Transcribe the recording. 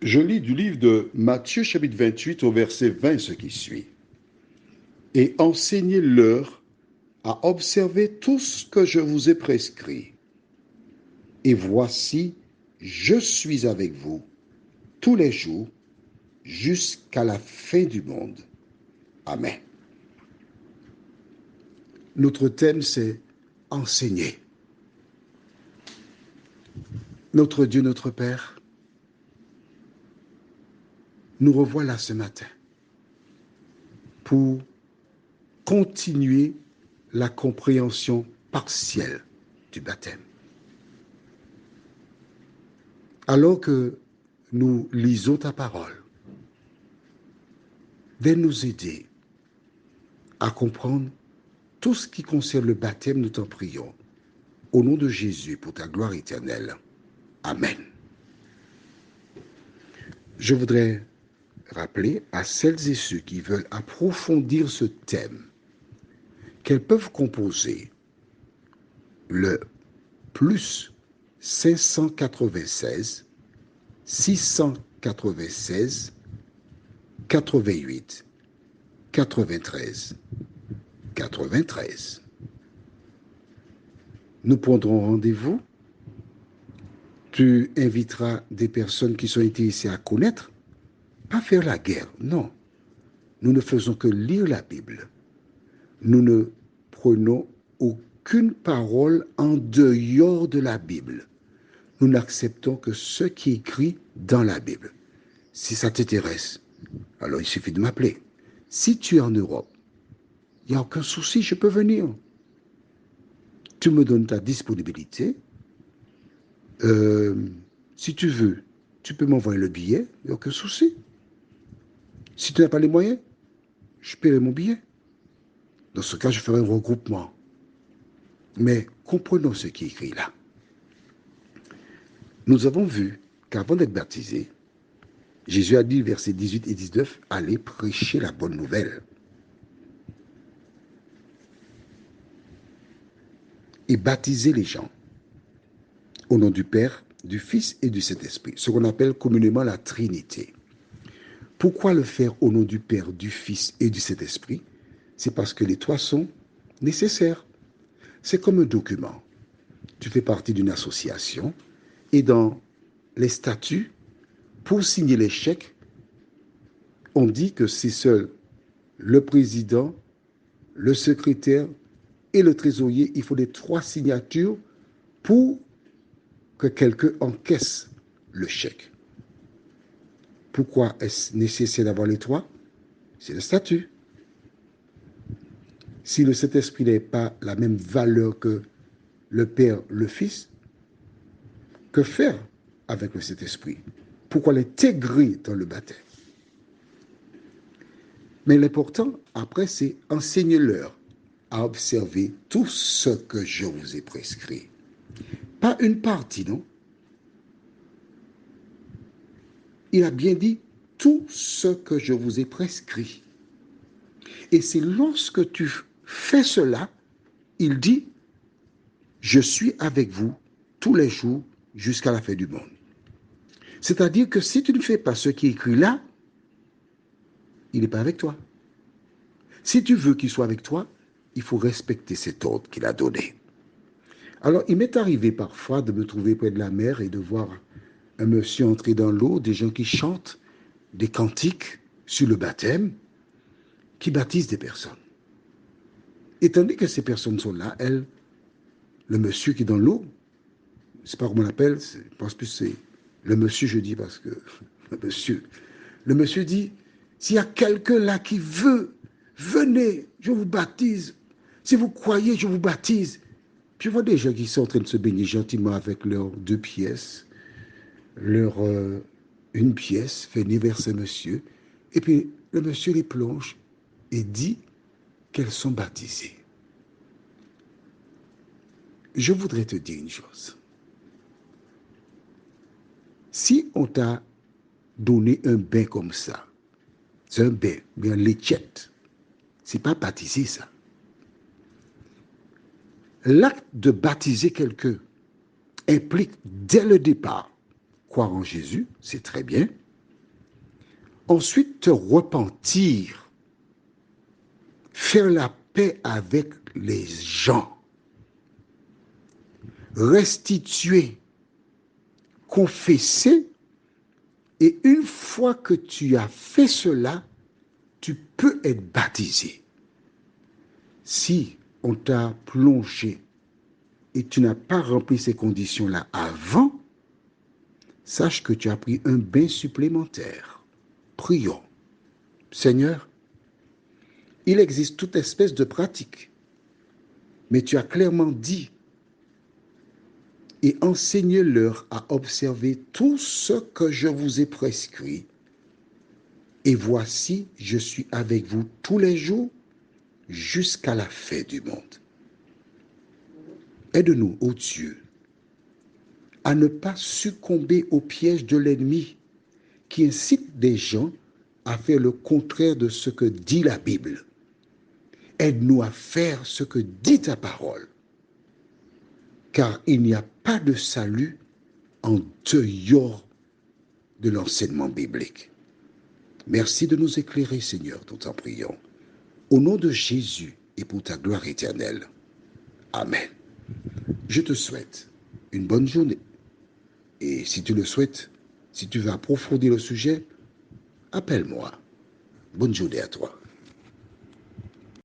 Je lis du livre de Matthieu chapitre 28 au verset 20 ce qui suit. Et enseignez-leur à observer tout ce que je vous ai prescrit. Et voici, je suis avec vous tous les jours jusqu'à la fin du monde. Amen. Notre thème, c'est enseigner. Notre Dieu, notre Père, nous revoilà ce matin pour continuer la compréhension partielle du baptême. Alors que nous lisons ta parole, viens nous aider à comprendre tout ce qui concerne le baptême, nous t'en prions. Au nom de Jésus, pour ta gloire éternelle. Amen. Je voudrais rappeler à celles et ceux qui veulent approfondir ce thème qu'elles peuvent composer le plus 596 696 88 93 93. Nous prendrons rendez-vous. Tu inviteras des personnes qui sont intéressées à connaître, pas faire la guerre, non. Nous ne faisons que lire la Bible. Nous ne prenons aucune parole en dehors de la Bible. Nous n'acceptons que ce qui est écrit dans la Bible. Si ça t'intéresse, alors il suffit de m'appeler. Si tu es en Europe, il n'y a aucun souci, je peux venir. Tu me donnes ta disponibilité. Si tu veux, tu peux m'envoyer le billet, il n'y a aucun souci. Si tu n'as pas les moyens, je paierai mon billet. Dans ce cas, je ferai un regroupement. Mais comprenons ce qui est écrit là. Nous avons vu qu'avant d'être baptisé, Jésus a dit, versets 18 et 19, « Allez prêcher la bonne nouvelle. » Et baptiser les gens au nom du Père, du Fils et du Saint-Esprit, ce qu'on appelle communément la Trinité. Pourquoi le faire au nom du Père, du Fils et du Saint-Esprit? C'est parce que les trois sont nécessaires. C'est comme un document. Tu fais partie d'une association et dans les statuts, pour signer les chèques, on dit que c'est seul le président, le secrétaire et le trésorier. Il faut les trois signatures pour que quelqu'un encaisse le chèque. Pourquoi est-ce nécessaire d'avoir les trois? C'est le statut. Si le Saint-Esprit n'est pas la même valeur que le Père, le Fils, que faire avec le Saint-Esprit? Pourquoi l'intégrer dans le baptême? Mais l'important, après, c'est enseigner-leur à observer tout ce que je vous ai prescrit. Pas une partie, non? Il a bien dit tout ce que je vous ai prescrit. Et c'est lorsque tu fais cela, il dit, je suis avec vous tous les jours jusqu'à la fin du monde. C'est-à-dire que si tu ne fais pas ce qui est écrit là, il n'est pas avec toi. Si tu veux qu'il soit avec toi, il faut respecter cet ordre qu'il a donné. Alors, il m'est arrivé parfois de me trouver près de la mer et de voir un monsieur entrer dans l'eau, des gens qui chantent des cantiques sur le baptême, qui baptisent des personnes. Et tandis que ces personnes sont là, le monsieur qui est dans l'eau, je ne sais pas comment on l'appelle, je pense plus c'est le monsieur, je dis parce que le monsieur dit, s'il y a quelqu'un là qui veut, venez, je vous baptise. Si vous croyez, je vous baptise. Puis je vois des gens qui sont en train de se baigner gentiment avec leurs 2 pièces, leur une pièce venez vers ce monsieur. Et puis le monsieur les plonge et dit qu'elles sont baptisées. Je voudrais te dire une chose. Si on t'a donné un bain comme ça, c'est un bain, bien l'étiette, c'est pas baptisé ça. L'acte de baptiser quelqu'un implique dès le départ croire en Jésus, c'est très bien, Ensuite, te repentir, faire la paix avec les gens, restituer, confesser, et une fois que tu as fait cela, tu peux être baptisé. Si on t'a plongé et tu n'as pas rempli ces conditions-là avant, sache que tu as pris un bain supplémentaire. Prions. Seigneur, il existe toute espèce de pratique, mais tu as clairement dit et enseignez-leur à observer tout ce que je vous ai prescrit. Et voici, je suis avec vous tous les jours jusqu'à la fin du monde. Aide-nous, ô Dieu, à ne pas succomber au piège de l'ennemi qui incite des gens à faire le contraire de ce que dit la Bible. Aide-nous à faire ce que dit ta parole, car il n'y a pas de salut en dehors de l'enseignement biblique. Merci de nous éclairer, Seigneur, nous en prions. Au nom de Jésus et pour ta gloire éternelle. Amen. Je te souhaite une bonne journée. Et si tu le souhaites, si tu veux approfondir le sujet, appelle-moi. Bonne journée à toi.